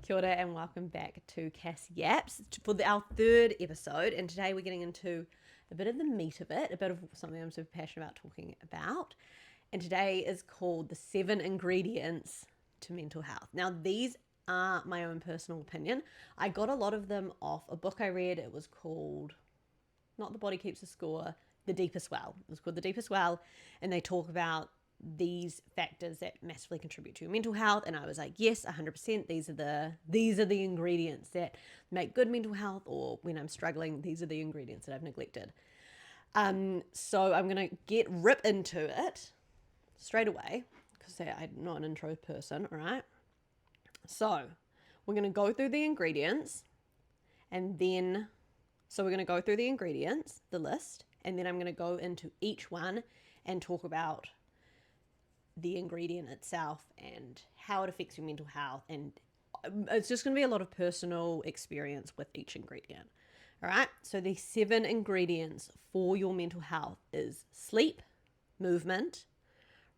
Kia ora and welcome back to Cassyapps for our third episode. And today we're getting into a bit of the meat of it, a bit of something I'm super passionate about talking about. And today is called the 7 ingredients to mental health. Now, these are my own personal opinion. I got a lot of them off a book I read. It was called, not The Body Keeps a Score, The Deepest Well. It was called The Deepest Well. And they talk about these factors that massively contribute to your mental health, and I was like, yes, 100%, these are the ingredients that make good mental health, or when I'm struggling, these are the ingredients that I've neglected. So I'm gonna rip into it straight away because I'm not an intro person. All right, so we're gonna go through the ingredients, and then we're gonna go through the ingredients, the list, and then I'm gonna go into each one and talk about the ingredient itself and how it affects your mental health. And it's just going to be a lot of personal experience with each ingredient. All right. So the 7 ingredients for your mental health is sleep, movement,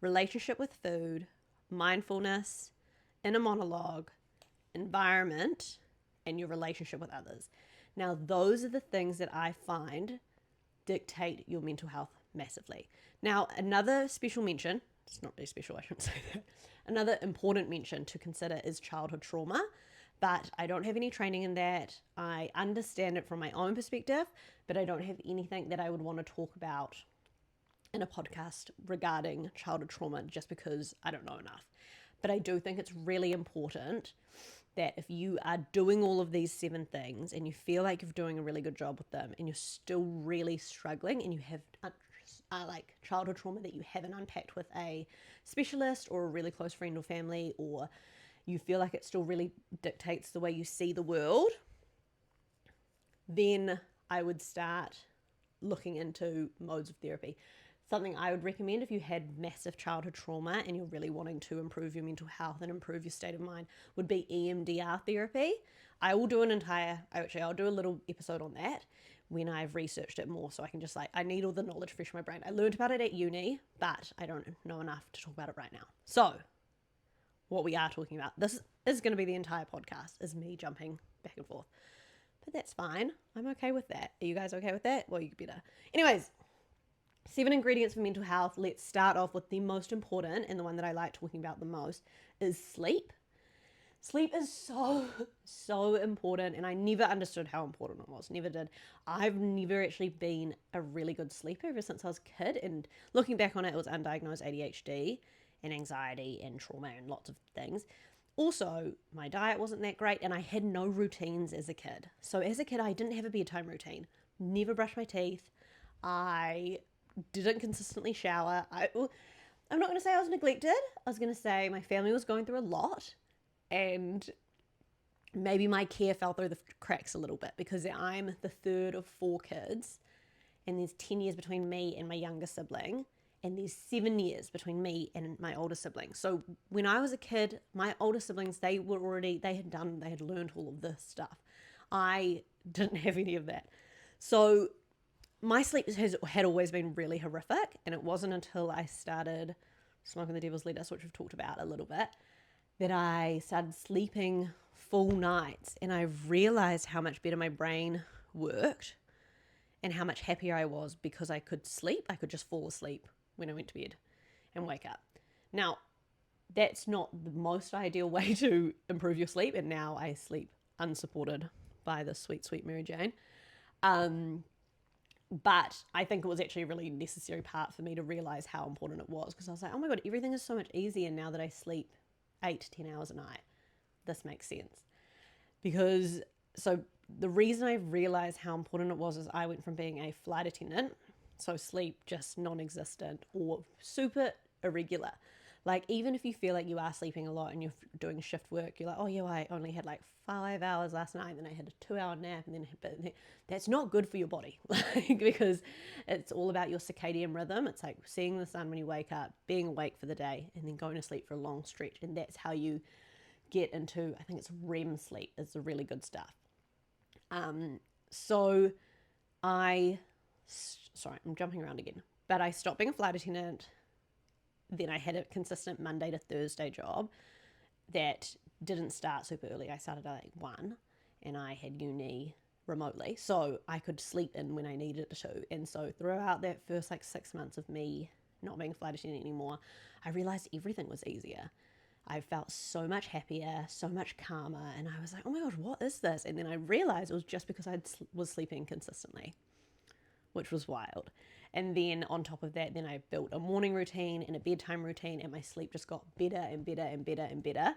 relationship with food, mindfulness, inner monologue, environment, and your relationship with others. Now, those are the things that I find dictate your mental health massively. Now, another special mention, it's not really special, I shouldn't say that. Another important mention to consider is childhood trauma, but I don't have any training in that. I understand it from my own perspective, but I don't have anything that I would want to talk about in a podcast regarding childhood trauma just because I don't know enough. But I do think it's really important that if you are doing all of these 7 things and you feel like you're doing a really good job with them and you're still really struggling and you have like childhood trauma that you haven't unpacked with a specialist or a really close friend or family, or you feel like it still really dictates the way you see the world, then I would start looking into modes of therapy. Something I would recommend if you had massive childhood trauma and you're really wanting to improve your mental health and improve your state of mind would be EMDR therapy. I will do I'll do a little episode on that when I've researched it more, so I can just I need all the knowledge fresh in my brain. I learned about it at uni, but I don't know enough to talk about it right now. So what we are talking about, this is going to be the entire podcast, is me jumping back and forth. But that's fine. I'm okay with that. Are you guys okay with that? Well, you could better. Anyways, 7 ingredients for mental health. Let's start off with the most important, and the one that I like talking about the most is sleep. Sleep is so important, and I never understood how important it was. Never did. I've never actually been a really good sleeper ever since I was a kid, and looking back on it, it was undiagnosed ADHD and anxiety and trauma and lots of things. Also, my diet wasn't that great, and I had no routines as a kid. So as a kid, I didn't have a bedtime routine. Never brushed my teeth. I didn't consistently shower. I'm not going to say I was neglected. I was going to say my family was going through a lot, and maybe my care fell through the cracks a little bit because I'm the third of 4 kids, and there's 10 years between me and my younger sibling, and there's 7 years between me and my older sibling. So when I was a kid, my older siblings, they had learned all of this stuff. I didn't have any of that. So my sleep had always been really horrific, and it wasn't until I started smoking the devil's lettuce, which we've talked about a little bit, that I started sleeping full nights, and I realized how much better my brain worked and how much happier I was because I could sleep. I could just fall asleep when I went to bed and wake up. Now, that's not the most ideal way to improve your sleep, and now I sleep unsupported by the sweet, sweet Mary Jane. But I think it was actually a really necessary part for me to realize how important it was, because I was like, oh my God, everything is so much easier now that I sleep 8 to 10 hours a night. This makes sense. Because, so the reason I realized how important it was is I went from being a flight attendant, so sleep just non-existent or super irregular. Like, even if you feel like you are sleeping a lot and you're doing shift work, you're like, oh yeah, well, I only had like 5 hours last night, and then I had a 2-hour nap, and then, but that's not good for your body, like, because it's all about your circadian rhythm. It's like seeing the sun when you wake up, being awake for the day, and then going to sleep for a long stretch, and that's how you get into, I think it's REM sleep, is the really good stuff. So I'm jumping around again, but I stopped being a flight attendant. Then I had a consistent Monday to Thursday job that didn't start super early. I started at like 1 and I had uni remotely. So I could sleep in when I needed to. And so throughout that first like 6 months of me not being a flight attendant anymore, I realized everything was easier. I felt so much happier, so much calmer. And I was like, oh my God, what is this? And then I realized it was just because I was sleeping consistently, which was wild. And then on top of that, then I built a morning routine and a bedtime routine, and my sleep just got better and better and better and better.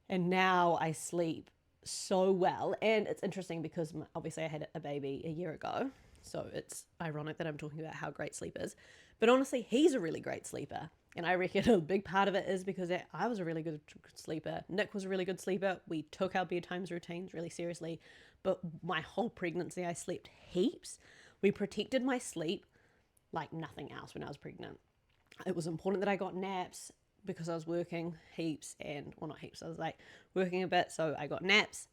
And now I sleep so well. And it's interesting because obviously I had a baby a year ago. So it's ironic that I'm talking about how great sleep is. But honestly, he's a really great sleeper. And I reckon a big part of it is because I was a really good sleeper. Nick was a really good sleeper. We took our bedtime routines really seriously. But my whole pregnancy, I slept heaps. We protected my sleep like nothing else when I was pregnant. It was important that I got naps because I was working heaps and, well, not heaps, I was like working a bit. So I got naps.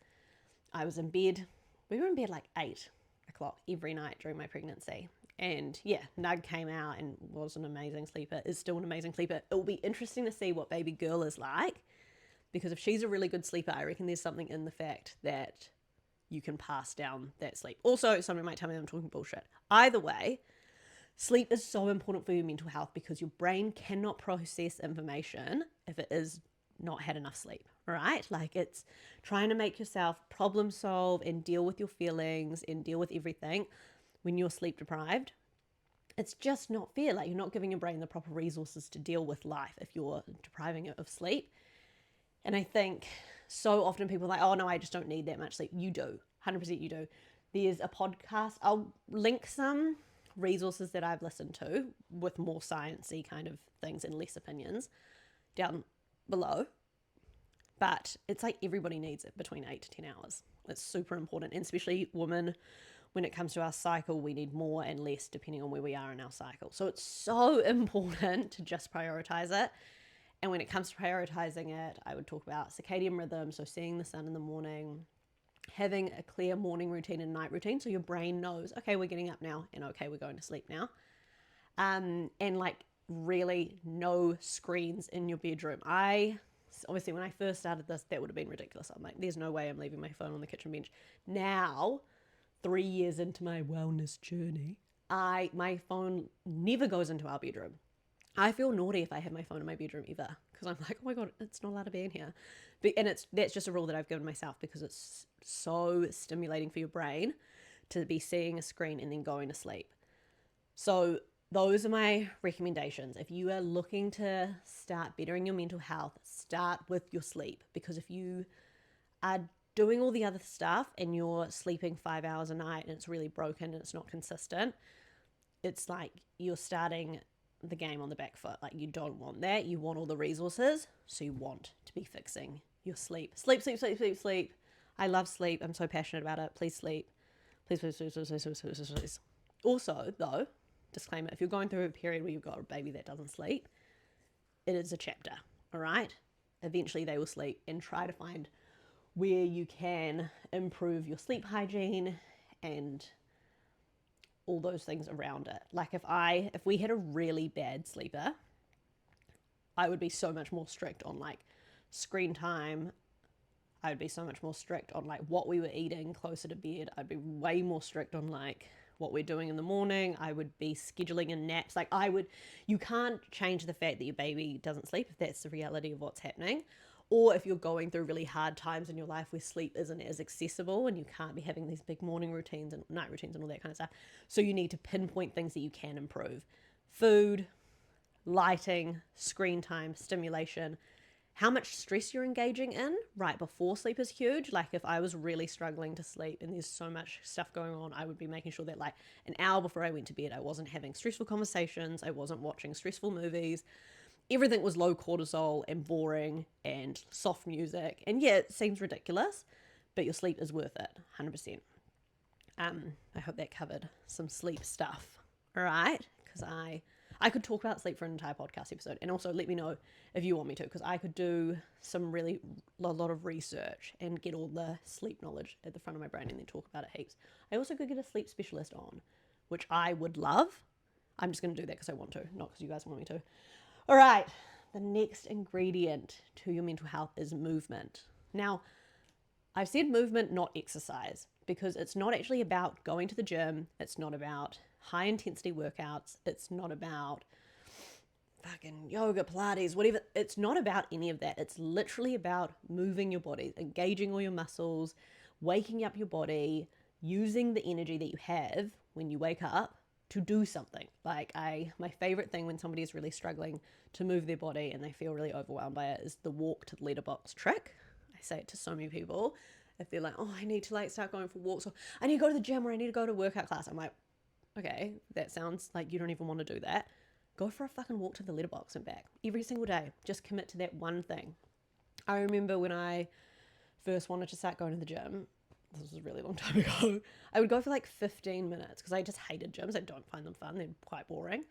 I was in bed. We were in bed like 8 o'clock every night during my pregnancy. And yeah, Nug came out and was an amazing sleeper, is still an amazing sleeper. It will be interesting to see what baby girl is like, because if she's a really good sleeper, I reckon there's something in the fact that you can pass down that sleep. Also, somebody might tell me I'm talking bullshit. Either way, sleep is so important for your mental health because your brain cannot process information if it is not had enough sleep, right? Like, it's trying to make yourself problem solve and deal with your feelings and deal with everything when you're sleep deprived. It's just not fair. Like, you're not giving your brain the proper resources to deal with life if you're depriving it of sleep. And I think so often people are like, oh no, I just don't need that much sleep. You do. 100% you do. There's a podcast. I'll link some resources that I've listened to with more sciencey kind of things and less opinions down below. But it's like everybody needs it between 8 to 10 hours. It's super important. And especially women, when it comes to our cycle, we need more and less depending on where we are in our cycle. So it's so important to just prioritize it. And when it comes to prioritizing it, I would talk about circadian rhythm, so seeing the sun in the morning, having a clear morning routine and night routine so your brain knows, okay, we're getting up now, and okay, we're going to sleep now. And like really no screens in your bedroom. Obviously when I first started this, that would have been ridiculous. I'm like, there's no way I'm leaving my phone on the kitchen bench. Now, 3 years into my wellness journey, my phone never goes into our bedroom. I feel naughty if I have my phone in my bedroom ever, because I'm like, oh my God, it's not allowed to be in here. That's just a rule that I've given myself because it's so stimulating for your brain to be seeing a screen and then going to sleep. So those are my recommendations. If you are looking to start bettering your mental health, start with your sleep, because if you are doing all the other stuff and you're sleeping 5 hours a night and it's really broken and it's not consistent, it's like you're starting the game on the back foot. Like, you don't want that. You want all the resources, so you want to be fixing your sleep. Sleep, sleep, sleep, sleep, sleep. I love sleep. I'm so passionate about it. Please sleep. Please, please, please, please, please, please, please, please, please. Also, though, disclaimer, if you're going through a period where you've got a baby that doesn't sleep, it is a chapter, all right? Eventually they will sleep, and try to find where you can improve your sleep hygiene and all those things around it. Like, if we had a really bad sleeper, I would be so much more strict on like screen time. I would be so much more strict on like what we were eating closer to bed. I'd be way more strict on like what we're doing in the morning. I would be scheduling in naps. Like, you can't change the fact that your baby doesn't sleep if that's the reality of what's happening. Or if you're going through really hard times in your life where sleep isn't as accessible and you can't be having these big morning routines and night routines and all that kind of stuff. So you need to pinpoint things that you can improve. Food, lighting, screen time, stimulation, how much stress you're engaging in right before sleep is huge. Like, if I was really struggling to sleep and there's so much stuff going on, I would be making sure that like an hour before I went to bed, I wasn't having stressful conversations. I wasn't watching stressful movies. Everything was low cortisol and boring and soft music. And yeah, it seems ridiculous, but your sleep is worth it, 100%. I hope that covered some sleep stuff. All right? Because I could talk about sleep for an entire podcast episode. And also let me know if you want me to, because I could do a lot of research and get all the sleep knowledge at the front of my brain and then talk about it heaps. I also could get a sleep specialist on, which I would love. I'm just going to do that because I want to, not because you guys want me to. All right, the next ingredient to your mental health is movement. Now, I've said movement, not exercise, because it's not actually about going to the gym. It's not about high intensity workouts. It's not about fucking yoga, Pilates, whatever. It's not about any of that. It's literally about moving your body, engaging all your muscles, waking up your body, using the energy that you have when you wake up to do something. Like my favorite thing when somebody is really struggling to move their body and they feel really overwhelmed by it is the walk to the letterbox trick. I say it to so many people. If they're like, oh, I need to like start going for walks, or I need to go to the gym, or I need to go to a workout class. I'm like, okay, that sounds like you don't even want to do that. Go for a fucking walk to the letterbox and back every single day. Just commit to that one thing. I remember when I first wanted to start going to the gym, this was a really long time ago, I would go for like 15 minutes because I just hated gyms. I don't find them fun. They're quite boring.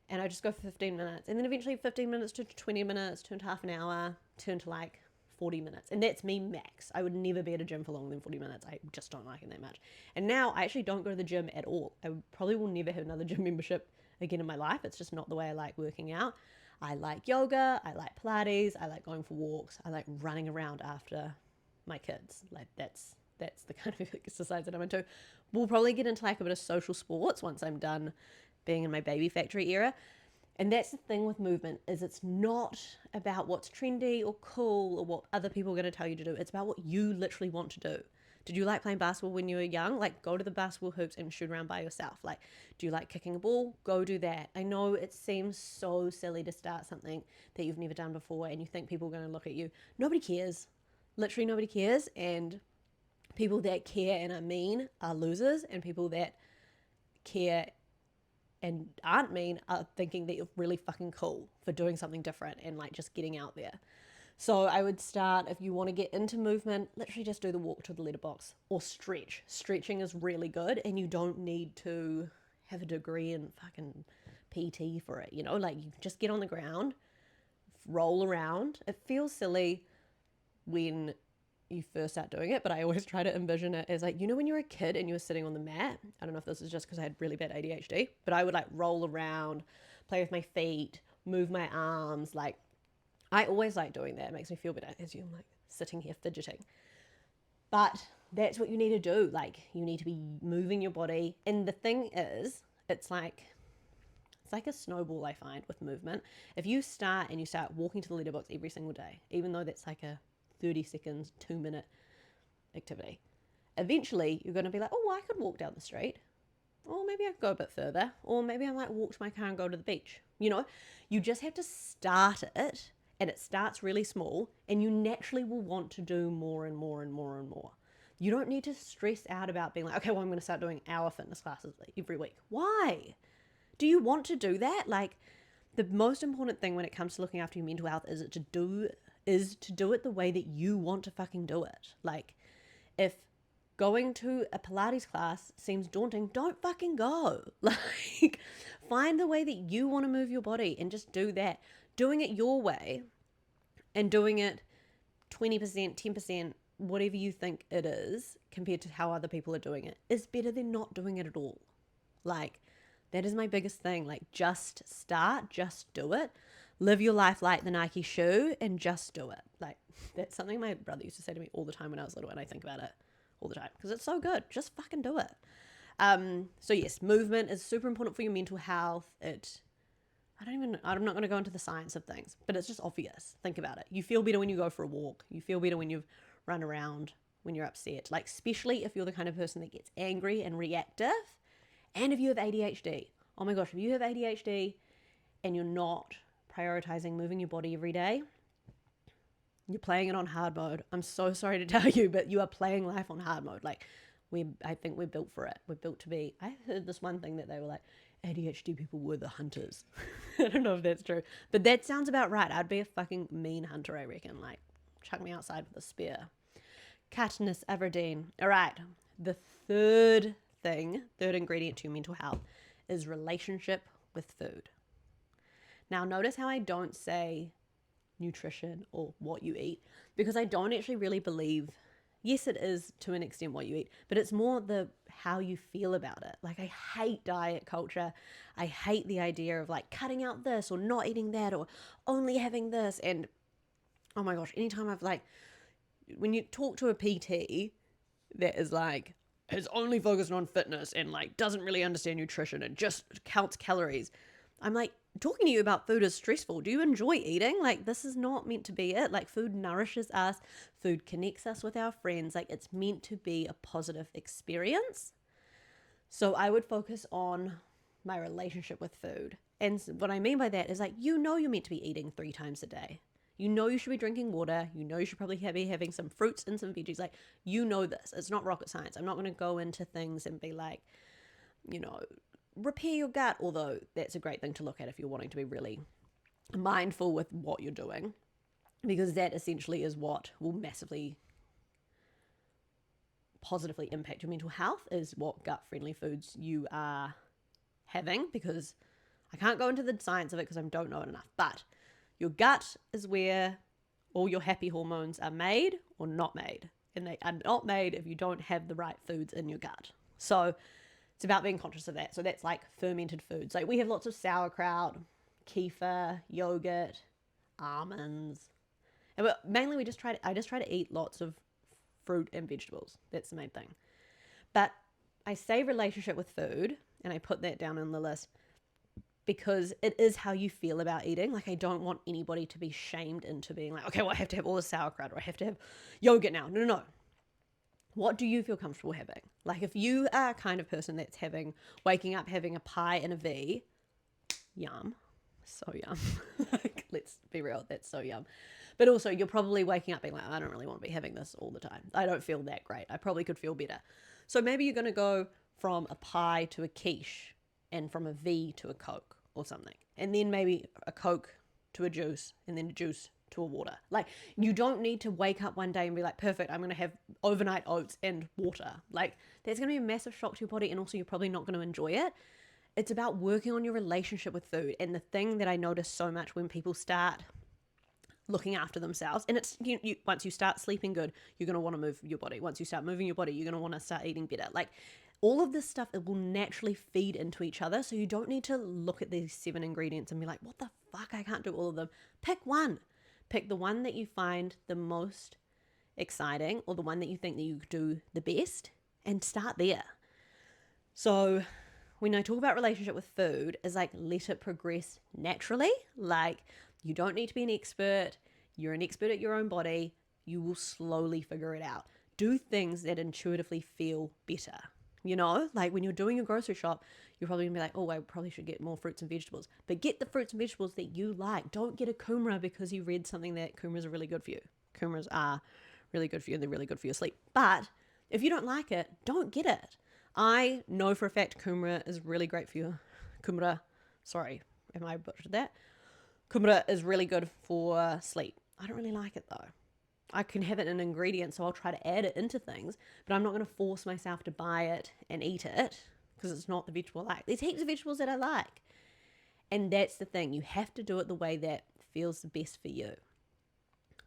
And I just go for 15 minutes. And then eventually 15 minutes turned to 20 minutes, turned to half an hour, turned to like 40 minutes. And that's me max. I would never be at a gym for longer than 40 minutes. I just don't like it that much. And now I actually don't go to the gym at all. I probably will never have another gym membership again in my life. It's just not the way I like working out. I like yoga. I like Pilates. I like going for walks. I like running around after my kids. Like that's the kind of exercise that I'm into. We'll probably get into like a bit of social sports once I'm done being in my baby factory era. And that's the thing with movement, is it's not about what's trendy or cool or what other people are going to tell you to do. It's about what you literally want to do. Did you like playing basketball when you were young? Like, go to the basketball hoops and shoot around by yourself. Like, do you like kicking a ball? Go do that. I know it seems so silly to start something that you've never done before and you think people are going to look at you. Nobody cares. Literally nobody cares. And people that care and are mean are losers, and people that care and aren't mean are thinking that you're really fucking cool for doing something different and like just getting out there. So I would start, if you want to get into movement, literally just do the walk to the letterbox or stretch. Stretching is really good, and you don't need to have a degree in fucking PT for it, you know? Like, you just get on the ground, roll around. It feels silly when you first start doing it, but I always try to envision it as like, you know, when you're a kid and you were sitting on the mat. I don't know if this is just because I had really bad ADHD, but I would like roll around, play with my feet, move my arms. Like, I always like doing that. It makes me feel better as you're like sitting here fidgeting. But that's what you need to do. Like, you need to be moving your body. And the thing is, it's like a snowball, I find, with movement. If you start walking to the letterbox every single day, even though that's like a 30 seconds, 2-minute activity, eventually you're going to be like, oh, I could walk down the street. Or maybe I could go a bit further. Or maybe I might walk to my car and go to the beach. You know, you just have to start it, and it starts really small, and you naturally will want to do more and more and more and more. You don't need to stress out about being like, okay, well, I'm going to start doing hour fitness classes every week. Why? Do you want to do that? Like, the most important thing when it comes to looking after your mental health is to do it the way that you want to fucking do it. Like, if going to a Pilates class seems daunting, don't fucking go. Like, find the way that you want to move your body and just do that. Doing it your way and doing it 20%, 10%, whatever you think it is, compared to how other people are doing it, is better than not doing it at all. Like, that is my biggest thing. Like, just start, just do it. Live your life like the Nike shoe and just do it. Like, that's something my brother used to say to me all the time when I was little, and I think about it all the time because it's so good. Just fucking do it. So yes, movement is super important for your mental health. I'm not going to go into the science of things, but it's just obvious. Think about it. You feel better when you go for a walk. You feel better when you've run around, when you're upset. Like, especially if you're the kind of person that gets angry and reactive, and if you have ADHD. Oh my gosh, if you have ADHD and you're not prioritizing moving your body every day, you're playing it on hard mode. I'm so sorry to tell you, but you are playing life on hard mode. Like, I think we're built for it. We're built to be. I heard this one thing that they were like, ADHD people were the hunters. I don't know if that's true, but that sounds about right. I'd be a fucking mean hunter, I reckon. Like, chuck me outside with a spear. Katniss Everdeen. All right, the third ingredient to your mental health is relationship with food. Now, notice how I don't say nutrition or what you eat, because I don't actually really believe, yes, it is to an extent what you eat, but it's more the how you feel about it. Like, I hate diet culture. I hate the idea of like cutting out this or not eating that or only having this. And oh my gosh, anytime I've like when you talk to a PT that is like, is only focused on fitness and like doesn't really understand nutrition and just counts calories, I'm like, talking to you about food is stressful. Do you enjoy eating? Like, this is not meant to be it. Like, food nourishes us, food connects us with our friends. Like, it's meant to be a positive experience. So I would focus on my relationship with food. And what I mean by that is like, you're meant to be eating 3 times a day. You should be drinking water. You should probably be having some fruits and some veggies. Like, this. It's not rocket science. I'm not going to go into things and be like, you know, repair your gut, although that's a great thing to look at if you're wanting to be really mindful with what you're doing, because that essentially is what will massively positively impact your mental health, is what gut-friendly foods you are having, because I can't go into the science of it because I don't know it enough, but your gut is where all your happy hormones are made or not made, and they are not made if you don't have the right foods in your gut. So it's about being conscious of that. So that's like fermented foods. Like, we have lots of sauerkraut, kefir, yogurt, almonds. And mainly I just try to eat lots of fruit and vegetables. That's the main thing. But I say relationship with food, and I put that down on the list because it is how you feel about eating. Like, I don't want anybody to be shamed into being like, okay, well, I have to have all the sauerkraut or I have to have yogurt now. No. What do you feel comfortable having? Like, if you are a kind of person that's waking up having a pie and a V, yum. So yum. Like, let's be real, that's so yum. But also, you're probably waking up being like, I don't really want to be having this all the time. I don't feel that great. I probably could feel better. So maybe you're going to go from a pie to a quiche, and from a V to a Coke or something. And then maybe a Coke to a juice, and then a juice to a water. Like, you don't need to wake up one day and be like, perfect, I'm going to have overnight oats and water. Like, that's going to be a massive shock to your body, and also you're probably not going to enjoy it. It's about working on your relationship with food. And the thing that I notice so much when people start looking after themselves, and it's once you start sleeping good, you're going to want to move your body. Once you start moving your body, you're going to want to start eating better. Like, all of this stuff, it will naturally feed into each other. So you don't need to look at these 7 ingredients and be like, what the fuck, I can't do all of them. Pick one. Pick the one that you find the most exciting, or the one that you think that you do the best, and start there. So when I talk about relationship with food, is like, let it progress naturally. Like, you don't need to be an expert. You're an expert at your own body. You will slowly figure it out. Do things that intuitively feel better. Like, when you're doing your grocery shop, you're probably gonna be like, oh, I probably should get more fruits and vegetables. But get the fruits and vegetables that you like. Don't get a kumara because you read something that kumaras are really good for you. Kumaras are really good for you, and they're really good for your sleep. But if you don't like it, don't get it. I know for a fact kumara is really great for you. Sorry, am I butchered that? Kumara is really good for sleep. I don't really like it though. I can have it in ingredients, so I'll try to add it into things, but I'm not going to force myself to buy it and eat it because it's not the vegetable I like. There's heaps of vegetables that I like. And that's the thing. You have to do it the way that feels the best for you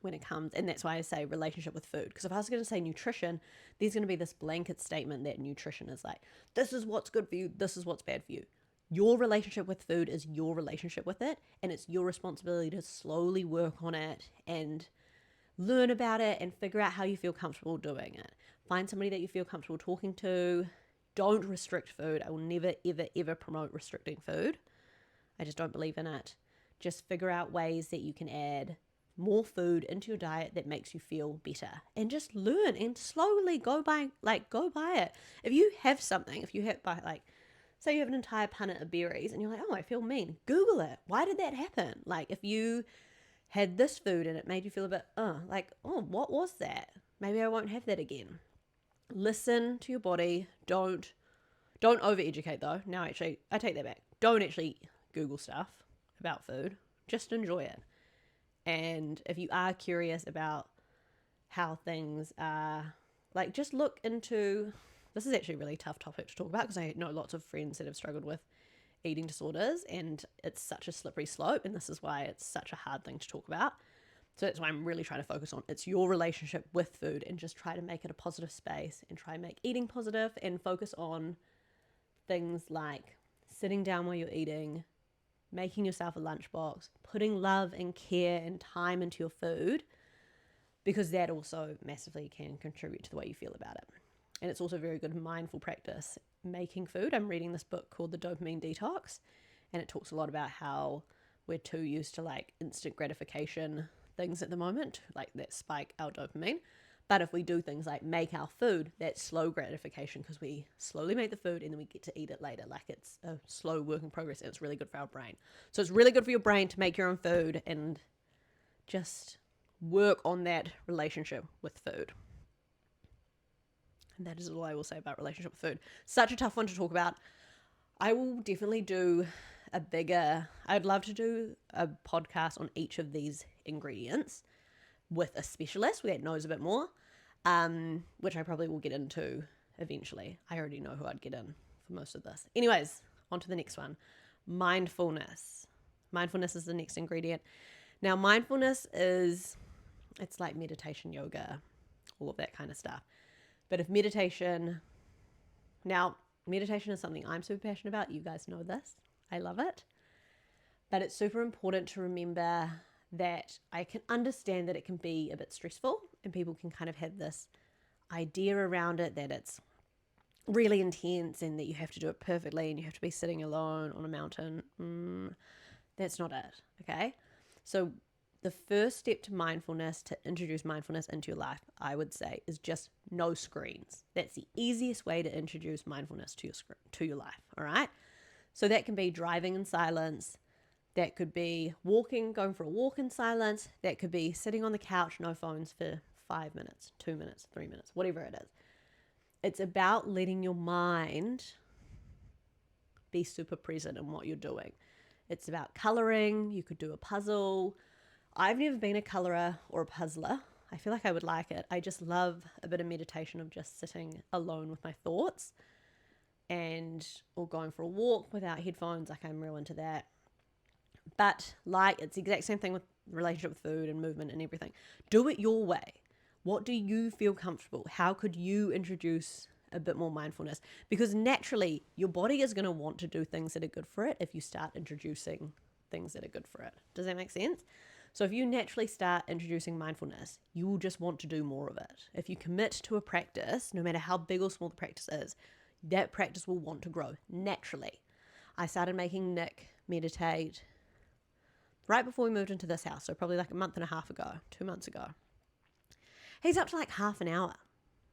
when it comes. And that's why I say relationship with food. Because if I was going to say nutrition, there's going to be this blanket statement that nutrition is like, this is what's good for you, this is what's bad for you. Your relationship with food is your relationship with it, and it's your responsibility to slowly work on it and learn about it and figure out how you feel comfortable doing it. Find somebody that you feel comfortable talking to. Don't restrict food. I will never, ever, ever promote restricting food. I just don't believe in it. Just figure out ways that you can add more food into your diet that makes you feel better, and just learn and slowly go by it. If you have something, say you have an entire punnet of berries and you're like, oh, I feel mean. Google it. Why did that happen? Like, if you had this food and it made you feel a bit, what was that? Maybe I won't have that again. Listen to your body. Don't over-educate though. Now, actually, I take that back. Don't actually Google stuff about food. Just enjoy it. And if you are curious about how things are, like, just look into, this is actually a really tough topic to talk about because I know lots of friends that have struggled with eating disorders, and it's such a slippery slope, and this is why it's such a hard thing to talk about. So that's why I'm really trying to focus on, it's your relationship with food, and just try to make it a positive space and try and make eating positive, and focus on things like sitting down while you're eating, making yourself a lunchbox, putting love and care and time into your food. because that also massively can contribute to the way you feel about it. And it's also very good mindful practice making food. I'm reading this book called The Dopamine Detox, and it talks a lot about how we're too used to like instant gratification things at the moment, like that spike our dopamine. But if we do things like make our food, that's slow gratification because we slowly make the food and then we get to eat it later. Like it's a slow work in progress, and it's really good for our brain. So it's really good for your brain to make your own food and just work on that relationship with food. And that is all I will say about relationship with food. Such a tough one to talk about. I will definitely do I'd love to do a podcast on each of these ingredients with a specialist that knows a bit more, which I probably will get into eventually. I already know who I'd get in for most of this. Anyways, on to the next one. Mindfulness. Mindfulness is the next ingredient. Now, mindfulness it's like meditation, yoga, all of that kind of stuff. But if meditation is something I'm super passionate about. You guys know this. I love it. But it's super important to remember that I can understand that it can be a bit stressful and people can kind of have this idea around it that it's really intense and that you have to do it perfectly and you have to be sitting alone on a mountain. That's not it, okay? So the first step to mindfulness, to introduce mindfulness into your life, I would say, is just no screens. That's the easiest way to introduce mindfulness to your life, all right? So that can be driving in silence. That could be going for a walk in silence. That could be sitting on the couch, no phones for 5 minutes, 2 minutes, 3 minutes, whatever it is. It's about letting your mind be super present in what you're doing. It's about coloring. You could do a puzzle. I've never been a colorer or a puzzler. I feel like I would like it. I just love a bit of meditation of just sitting alone with my thoughts or going for a walk without headphones. Like I'm real into that. But it's the exact same thing with relationship with food and movement and everything. Do it your way. What do you feel comfortable? How could you introduce a bit more mindfulness? Because naturally, your body is going to want to do things that are good for it if you start introducing things that are good for it. Does that make sense? So if you naturally start introducing mindfulness, you will just want to do more of it. If you commit to a practice, no matter how big or small the practice is, that practice will want to grow naturally. I started making Nick meditate right before we moved into this house, so probably like a month and a half ago, 2 months ago. He's up to like half an hour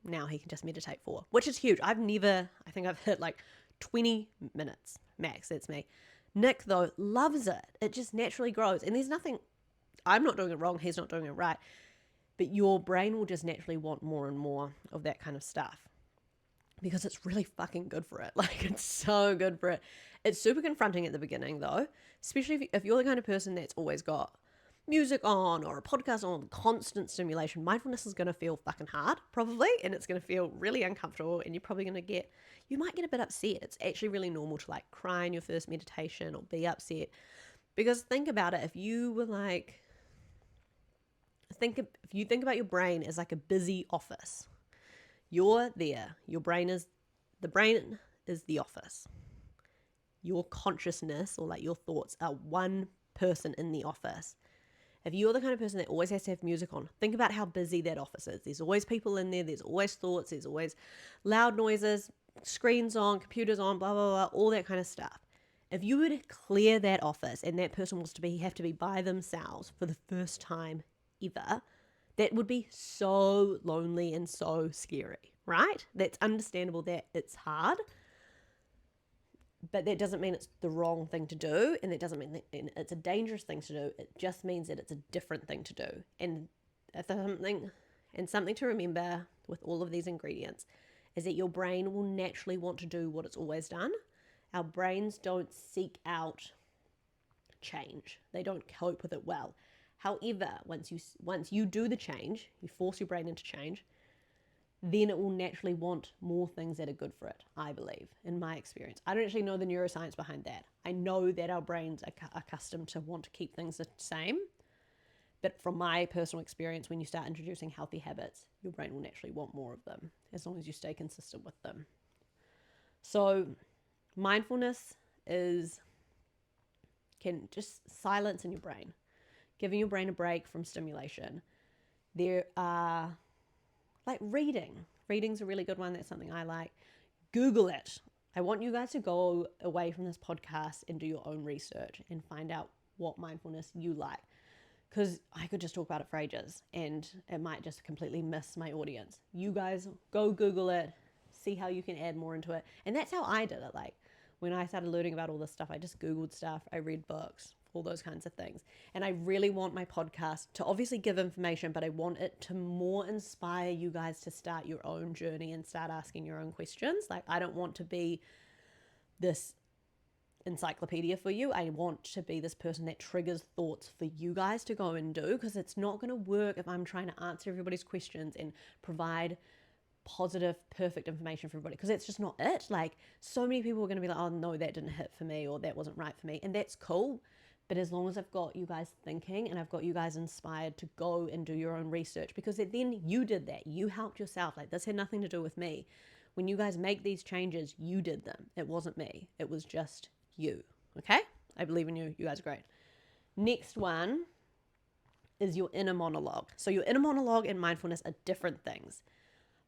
now he can just meditate for, which is huge. I think I've hit like 20 minutes max. That's me. Nick, though, loves it. It just naturally grows. And there's nothing, I'm not doing it wrong, he's not doing it right. But your brain will just naturally want more and more of that kind of stuff because it's really fucking good for it. Like, it's so good for it. It's super confronting at the beginning, though, especially if you're the kind of person that's always got music on or a podcast on, constant stimulation. Mindfulness is going to feel fucking hard, probably, and it's going to feel really uncomfortable, and you're probably going to you might get a bit upset. It's actually really normal to like cry in your first meditation or be upset, because think about it. If you think about your brain as like a busy office, you're there. The brain is the office. Your consciousness or like your thoughts are one person in the office. If you're the kind of person that always has to have music on, think about how busy that office is. There's always people in there. There's always thoughts. There's always loud noises, screens on, computers on, blah, blah, blah, all that kind of stuff. If you were to clear that office and that person was to have to be by themselves for the first time ever, that would be so lonely and so scary, right? That's understandable that it's hard, but that doesn't mean it's the wrong thing to do, and that doesn't mean that it's a dangerous thing to do. It just means that it's a different thing to do. And something to remember with all of these ingredients is that your brain will naturally want to do what it's always done. Our brains don't seek out change. They don't cope with it well. However, once you do the change, you force your brain into change, then it will naturally want more things that are good for it, I believe, in my experience. I don't actually know the neuroscience behind that. I know that our brains are accustomed to want to keep things the same. But from my personal experience, when you start introducing healthy habits, your brain will naturally want more of them, as long as you stay consistent with them. So mindfulness can just silence in your brain, giving your brain a break from stimulation. There are like reading. Reading's a really good one. That's something I like. Google it. I want you guys to go away from this podcast and do your own research and find out what mindfulness you like. Because I could just talk about it for ages and it might just completely miss my audience. You guys go Google it, see how you can add more into it. And that's how I did it. Like when I started learning about all this stuff, I just Googled stuff, I read books, all those kinds of things. And I really want my podcast to obviously give information, but I want it to more inspire you guys to start your own journey and start asking your own questions. Like I don't want to be this encyclopedia for you. I want to be this person that triggers thoughts for you guys to go and do, because it's not going to work if I'm trying to answer everybody's questions and provide positive, perfect information for everybody, because it's just not it. Like so many people are going to be like, oh no, that didn't hit for me, or that wasn't right for me. And that's cool. But as long as I've got you guys thinking and I've got you guys inspired to go and do your own research, because then you did that. You helped yourself. Like this had nothing to do with me. When you guys make these changes, you did them. It wasn't me. It was just you. Okay? I believe in you. You guys are great. Next one is your inner monologue. So your inner monologue and mindfulness are different things.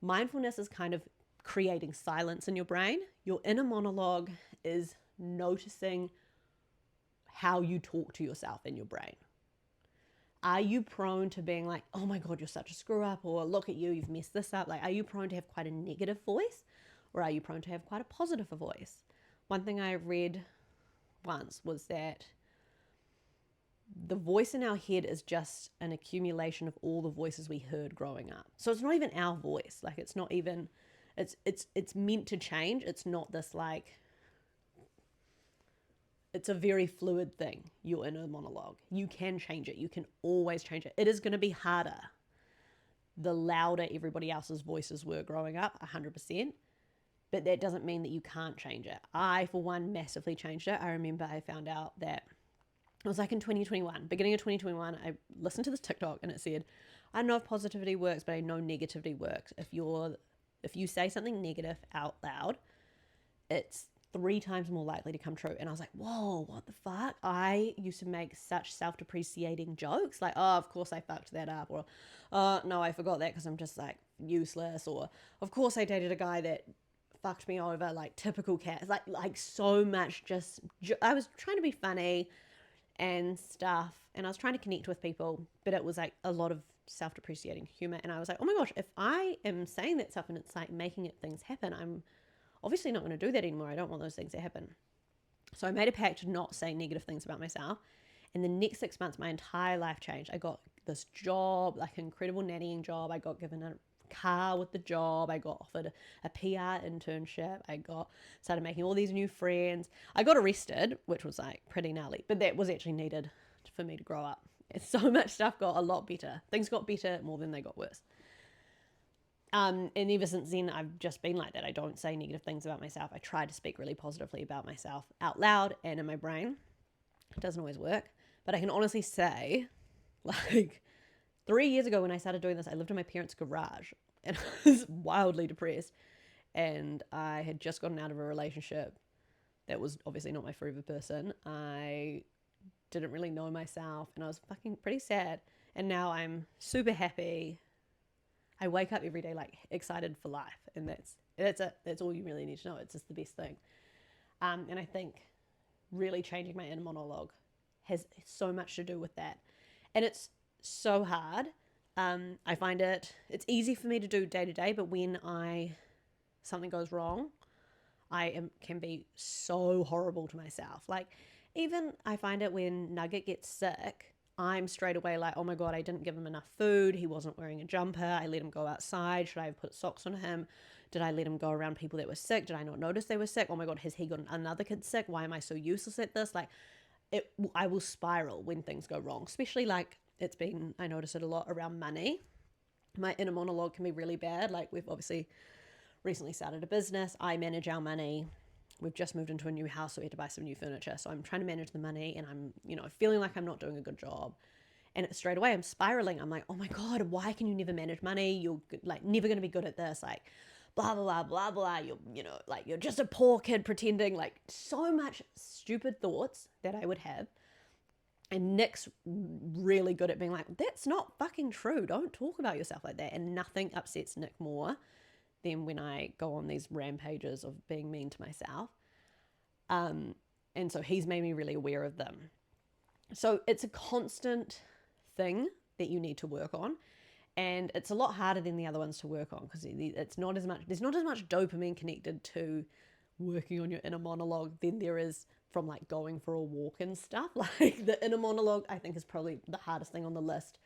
Mindfulness is kind of creating silence in your brain. Your inner monologue is noticing how you talk to yourself in your brain. Are you prone to being like, oh my God, you're such a screw up, or look at you, you've messed this up? Like, are you prone to have quite a negative voice, or are you prone to have quite a positive voice? One thing I read once was that the voice in our head is just an accumulation of all the voices we heard growing up. So it's not even our voice. Like it's not even, it's meant to change. It's not this like, it's a very fluid thing, your inner monologue. You can change it. You can always change it. It is going to be harder the louder everybody else's voices were growing up, 100%. But that doesn't mean that you can't change it. I, for one, massively changed it. I remember I found out that it was like in 2021, beginning of 2021, I listened to this TikTok and it said, I don't know if positivity works, but I know negativity works. If you say something negative out loud, it's 3 times more likely to come true. And I was like, whoa, what the fuck? I used to make such self-depreciating jokes. Like, oh, of course I fucked that up. Or, oh, no, I forgot that because I'm just like useless. Or, of course I dated a guy that fucked me over, like typical cat. Like so much just, I was trying to be funny and stuff. And I was trying to connect with people, but it was like a lot of self-depreciating humor. And I was like, oh my gosh, if I am saying that stuff and it's like making things happen, I'm obviously not going to do that anymore. I don't want those things to happen. So I made a pact to not say negative things about myself. And the next 6 months, my entire life changed. I got this job, like an incredible nannying job. I got given a car with the job. I got offered a PR internship. I started making all these new friends. I got arrested, which was like pretty gnarly, but that was actually needed for me to grow up. And so much stuff got a lot better. Things got better more than they got worse. And ever since then, I've just been like that. I don't say negative things about myself. I try to speak really positively about myself out loud and in my brain. It doesn't always work, but I can honestly say, like 3 years ago when I started doing this, I lived in my parents' garage and I was wildly depressed. And I had just gotten out of a relationship that was obviously not my forever person. I didn't really know myself and I was fucking pretty sad. And now I'm super happy. I wake up every day like excited for life, and that's it. That's all you really need to know. It's just the best thing. And I think really changing my inner monologue has so much to do with that, and it's so hard. I find it's easy for me to do day to day, but when something goes wrong, can be so horrible to myself. Like even I find it when Nugget gets sick. I'm straight away like, oh my God, I didn't give him enough food. He wasn't wearing a jumper. I let him go outside. Should I have put socks on him? Did I let him go around people that were sick? Did I not notice they were sick? Oh my God, has he got another kid sick? Why am I so useless at this? Like I will spiral when things go wrong, especially like I notice it a lot around money. My inner monologue can be really bad. Like we've obviously recently started a business. I manage our money. We've just moved into a new house, so we had to buy some new furniture. So I'm trying to manage the money and I'm, feeling like I'm not doing a good job. And straight away I'm spiraling. I'm like, oh my God, why can you never manage money? You're like never going to be good at this. Like blah, blah, blah, blah, blah. You're just a poor kid pretending, like so much stupid thoughts that I would have. And Nick's really good at being like, that's not fucking true. Don't talk about yourself like that. And nothing upsets Nick more than when I go on these rampages of being mean to myself. And so he's made me really aware of them. So it's a constant thing that you need to work on. And it's a lot harder than the other ones to work on because it's not as much, there's not as much dopamine connected to working on your inner monologue than there is from like going for a walk and stuff. Like the inner monologue, I think, is probably the hardest thing on the list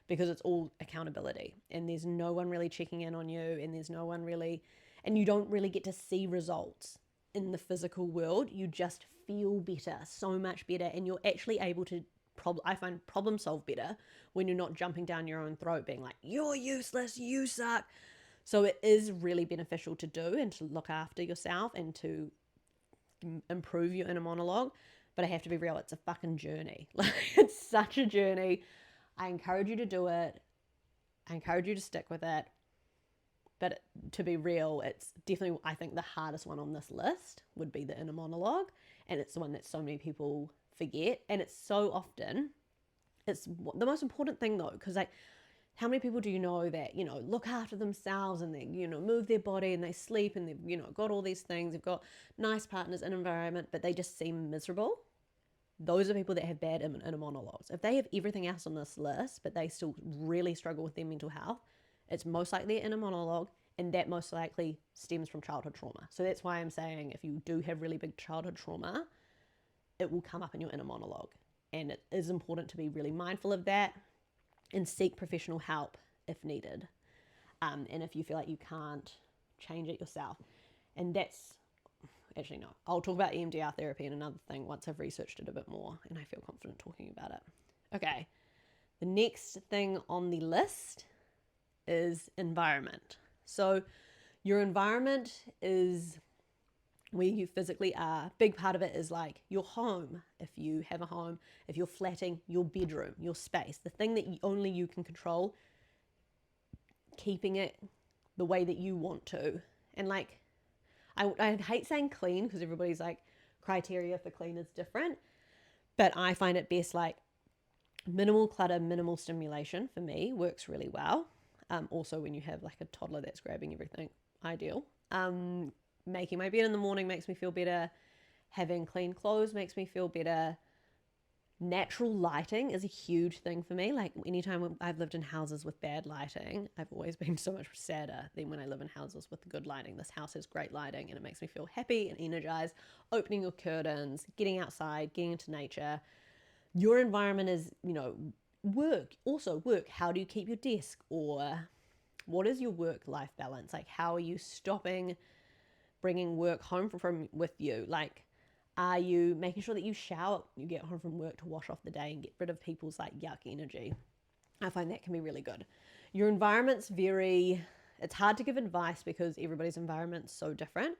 because it's all accountability and there's no one really checking in on you and there's no one really, and you don't really get to see results in the physical world. You just feel better, so much better, and you're actually able to I find problem solve better when you're not jumping down your own throat being like, you're useless, you suck. So it is really beneficial to do and to look after yourself and to improve your inner monologue. But I have to be real, it's a fucking journey. Like it's such a journey. I encourage you to do it. I encourage you to stick with it. But to be real, it's definitely, I think, the hardest one on this list would be the inner monologue. And it's the one that so many people forget. And it's so often, it's the most important thing though, because like, how many people do you know that, you know, look after themselves and they, you know, move their body and they sleep and they've, you know, got all these things, they've got nice partners and environment, but they just seem miserable? Those are people that have bad inner monologues. If they have everything else on this list, but they still really struggle with their mental health, it's most likely an inner monologue, and that most likely stems from childhood trauma. So that's why I'm saying if you do have really big childhood trauma, it will come up in your inner monologue. And it is important to be really mindful of that and seek professional help if needed. And if you feel like you can't change it yourself. And that's, actually no, I'll talk about EMDR therapy in another thing once I've researched it a bit more and I feel confident talking about it. Okay, the next thing on the list is environment. So your environment is where you physically are. Big part of it is like your home, if you have a home, if you're flatting, your bedroom, your space, the thing that only you can control, keeping it the way that you want to. And like, I hate saying clean because everybody's like, criteria for clean is different, but I find it best like minimal clutter, minimal stimulation for me works really well. Also when you have like a toddler that's grabbing everything, ideal. Making my bed in the morning makes me feel better. Having clean clothes makes me feel better. Natural lighting is a huge thing for me. Like anytime I've lived in houses with bad lighting, I've always been so much sadder than when I live in houses with good lighting. This house has great lighting and it makes me feel happy and energized. Opening your curtains, getting outside, getting into nature. Your environment is, you know, work. Also work. How do you keep your desk? Or what is your work-life balance? Like how are you stopping bringing work home from with you? Like, are you making sure that you shower, you get home from work to wash off the day and get rid of people's like yuck energy? I find that can be really good. Your environment's it's hard to give advice because everybody's environment's so different.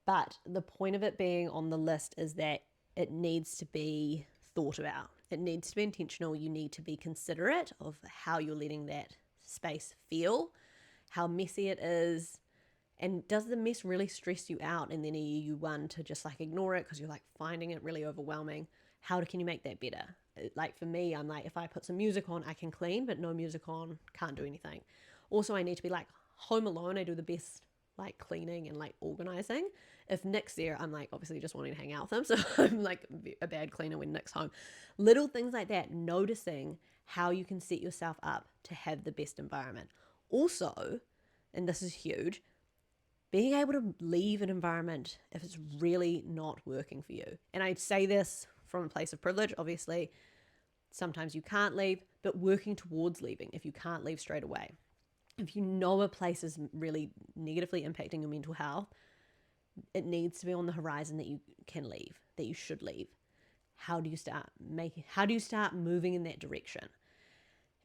But the point of it being on the list is that it needs to be thought about. It needs to be intentional. You need to be considerate of how you're letting that space feel, how messy it is. And does the mess really stress you out? And then are you one to just like ignore it because you're like finding it really overwhelming? How can you make that better? Like for me, I'm like, if I put some music on, I can clean, but no music on, can't do anything. Also, I need to be like home alone. I do the best like cleaning and like organizing. If Nick's there, I'm like obviously just wanting to hang out with him. So I'm like a bad cleaner when Nick's home. Little things like that, noticing how you can set yourself up to have the best environment. Also, and this is huge, being able to leave an environment if it's really not working for you. And I say this from a place of privilege, obviously. Sometimes you can't leave, but working towards leaving if you can't leave straight away. If you know a place is really negatively impacting your mental health, it needs to be on the horizon that you can leave, that you should leave. How do you start moving in that direction?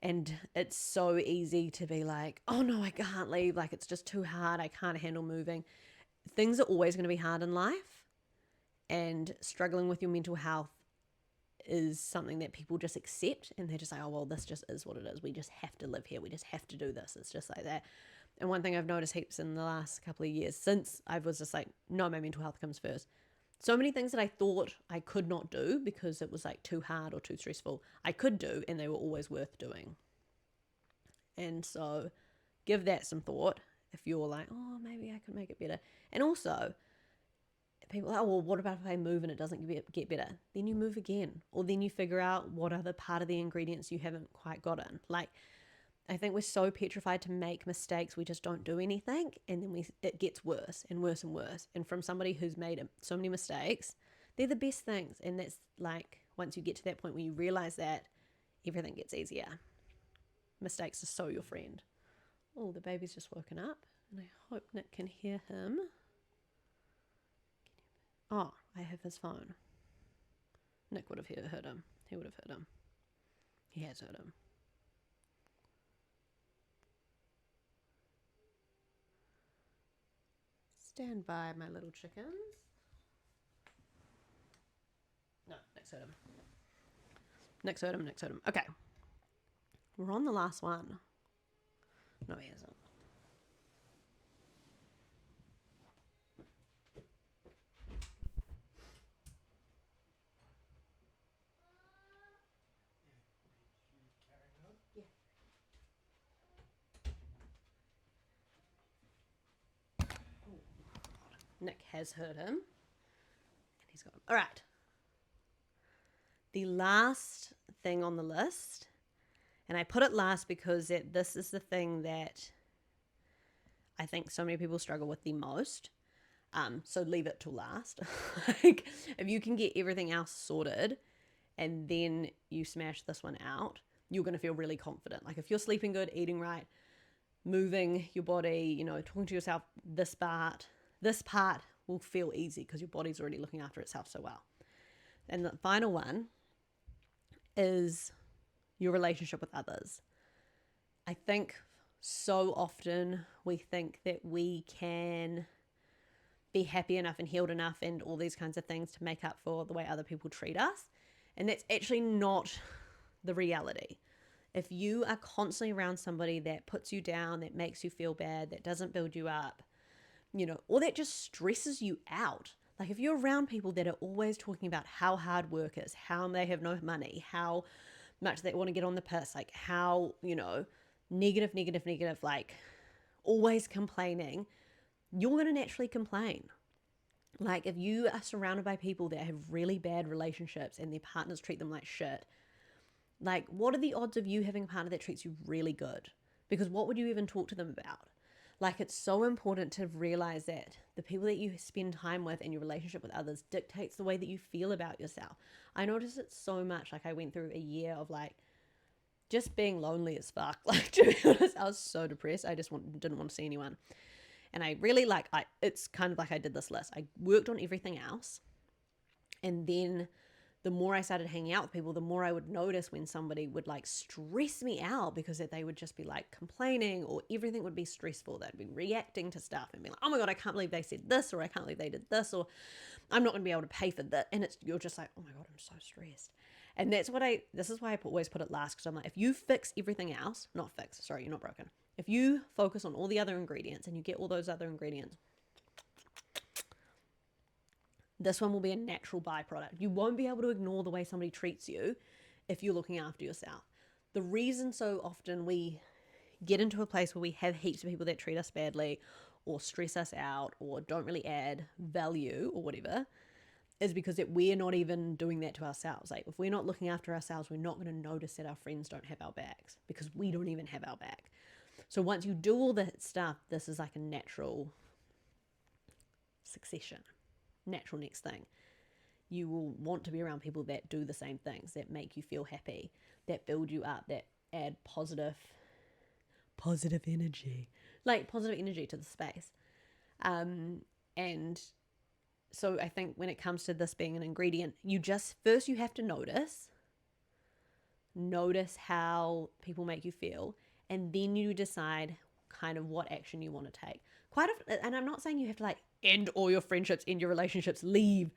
And it's so easy to be like, oh no, I can't leave. Like it's just too hard. I can't handle moving. Things are always going to be hard in life. And struggling with your mental health is something that people just accept. And they're just like, oh, well, this just is what it is. We just have to live here. We just have to do this. It's just like that. And one thing I've noticed heaps in the last couple of years since I was just like, no, my mental health comes first. So many things that I thought I could not do because it was like too hard or too stressful, I could do, and they were always worth doing. And so give that some thought if you're like, oh, maybe I could make it better. And also, people are like, oh, well, what about if I move and it doesn't get better? Then you move again. Or then you figure out what other part of the ingredients you haven't quite gotten. Like, I think we're so petrified to make mistakes, we just don't do anything. And then it gets worse and worse and worse. And from somebody who's made so many mistakes, they're the best things. And that's like, once you get to that point where you realize that, everything gets easier. Mistakes are so your friend. Oh, the baby's just woken up. And I hope Nick can hear him. Oh, I have his phone. Nick would have heard him. He would have heard him. He has heard him. Stand by, my little chickens. No, Nick's heard him. Nick's heard him, Nick's heard him. Okay. We're on the last one. No, he hasn't. Nick has heard him. And he's got him. All right. The last thing on the list, and I put it last because this is the thing that I think so many people struggle with the most. So leave it till last. Like, if you can get everything else sorted and then you smash this one out, you're going to feel really confident. Like, if you're sleeping good, eating right, moving your body, talking to yourself, this part will feel easy because your body's already looking after itself so well. And the final one is your relationship with others. I think so often we think that we can be happy enough and healed enough and all these kinds of things to make up for the way other people treat us. And that's actually not the reality. If you are constantly around somebody that puts you down, that makes you feel bad, that doesn't build you up, or that just stresses you out. Like, if you're around people that are always talking about how hard work is, how they have no money, how much they want to get on the piss, like how, negative, like always complaining, you're going to naturally complain. Like, if you are surrounded by people that have really bad relationships and their partners treat them like shit, like, what are the odds of you having a partner that treats you really good? Because what would you even talk to them about? Like, it's so important to realize that the people that you spend time with and your relationship with others dictates the way that you feel about yourself. I noticed it so much. Like, I went through a year of like just being lonely as fuck. Like, to be honest, I was so depressed. I just didn't want to see anyone. And I really it's kind of like I did this list. I worked on everything else. And then the more I started hanging out with people, the more I would notice when somebody would like stress me out because they would just be like complaining, or everything would be stressful. They'd be reacting to stuff and be like, oh my God, I can't believe they said this, or I can't believe they did this, or I'm not going to be able to pay for that. And you're just like, oh my God, I'm so stressed. And this is why I always put it last, because I'm like, if you fix everything else, you're not broken. If you focus on all the other ingredients and you get all those other ingredients, this one will be a natural byproduct. You won't be able to ignore the way somebody treats you if you're looking after yourself. The reason so often we get into a place where we have heaps of people that treat us badly or stress us out or don't really add value or whatever is because we're not even doing that to ourselves. Like, if we're not looking after ourselves, we're not going to notice that our friends don't have our backs because we don't even have our back. So once you do all that stuff, this is like a natural succession. Natural next thing. You will want to be around people that do the same things, that make you feel happy, that build you up, that add positive energy, like positive energy to the space. And so I think when it comes to this being an ingredient, you have to notice how people make you feel, and then you decide kind of what action you want to take. And I'm not saying you have to like end all your friendships, end your relationships, leave,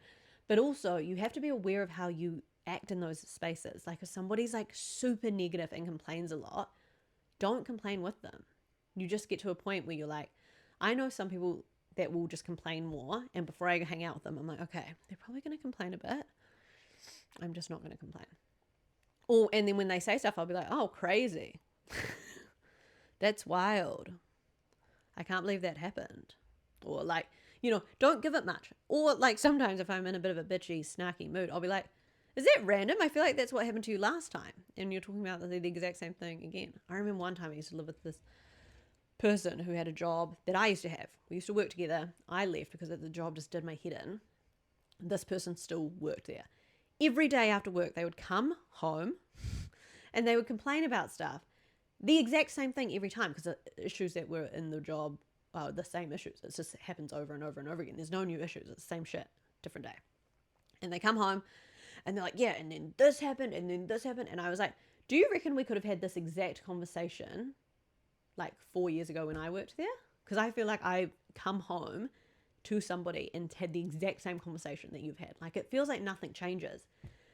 but also you have to be aware of how you act in those spaces. Like, if somebody's like super negative and complains a lot, don't complain with them. You just get to a point where you're like, I know some people that will just complain more. And before I hang out with them, I'm like, okay, they're probably going to complain a bit. I'm just not going to complain. And then when they say stuff, I'll be like, oh, crazy. That's wild. I can't believe that happened. Or like, don't give it much. Or like sometimes if I'm in a bit of a bitchy, snarky mood, I'll be like, is that random? I feel like that's what happened to you last time. And you're talking about the exact same thing again. I remember one time I used to live with this person who had a job that I used to have. We used to work together. I left because the job just did my head in. This person still worked there. Every day after work, they would come home and they would complain about stuff. The exact same thing every time, because the issues that were in the job are the same issues. It just happens over and over and over again. There's no new issues. It's the same shit, different day. And they come home and they're like, yeah, and then this happened and then this happened. And I was like, do you reckon we could have had this exact conversation like 4 years ago when I worked there? Because I feel like I come home to somebody and had the exact same conversation that you've had. Like, it feels like nothing changes.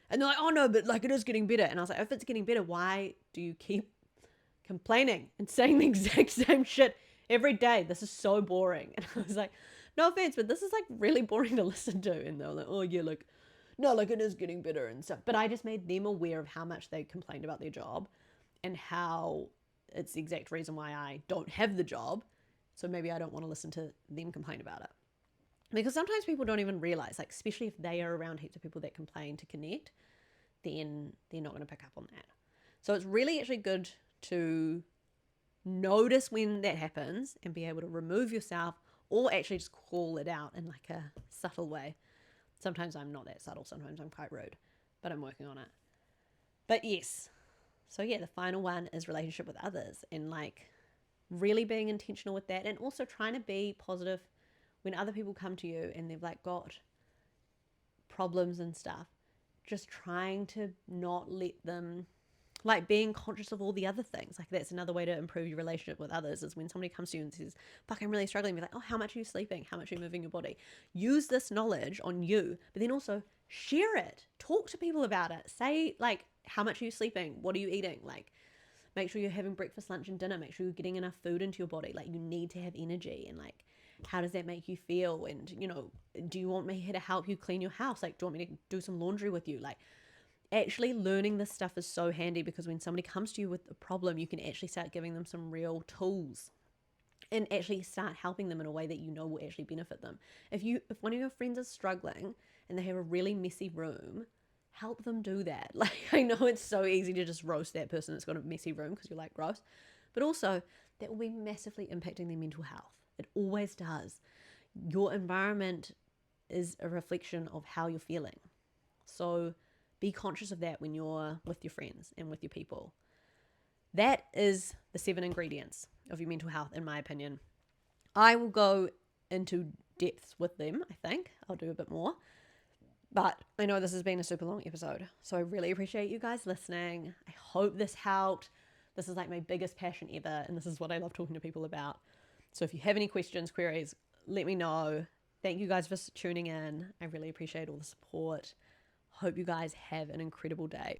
And they're like, oh no, but like it is getting better. And I was like, if it's getting better, why do you keep complaining and saying the exact same shit every day? This is so boring. And I was like, no offense, but this is like really boring to listen to. And they were like, oh yeah, like, no, like it is getting better and stuff. But I just made them aware of how much they complained about their job and how it's the exact reason why I don't have the job. So maybe I don't want to listen to them complain about it. Because sometimes people don't even realize, like, especially if they are around heaps of people that complain to connect, then they're not going to pick up on that. So it's really actually good to notice when that happens and be able to remove yourself or actually just call it out in like a subtle way. Sometimes I'm not that subtle. Sometimes I'm quite rude, but I'm working on it. But yes. So yeah, the final one is relationship with others and like really being intentional with that, and also trying to be positive when other people come to you and they've like got problems and stuff. Just trying to not let them, like being conscious of all the other things. Like that's another way to improve your relationship with others, is when somebody comes to you and says, fuck, I'm really struggling. Be like, oh, how much are you sleeping? How much are you moving your body? Use this knowledge on you, but then also share it. Talk to people about it. Say like, how much are you sleeping? What are you eating? Like, make sure you're having breakfast, lunch, and dinner. Make sure you're getting enough food into your body. Like, you need to have energy. And like, how does that make you feel? And, do you want me here to help you clean your house? Like, do you want me to do some laundry with you? Like, actually learning this stuff is so handy, because when somebody comes to you with a problem, you can actually start giving them some real tools and actually start helping them in a way that will actually benefit them. If one of your friends is struggling and they have a really messy room, help them do that. Like, I know it's so easy to just roast that person that's got a messy room because you're like, gross. But also, that will be massively impacting their mental health. It always does. Your environment is a reflection of how you're feeling. So be conscious of that when you're with your friends and with your people. That is the 7 ingredients of your mental health, in my opinion. I will go into depths with them, I think. I'll do a bit more. But I know this has been a super long episode, so I really appreciate you guys listening. I hope this helped. This is like my biggest passion ever, and this is what I love talking to people about. So if you have any questions, queries, let me know. Thank you guys for tuning in. I really appreciate all the support. Hope you guys have an incredible day.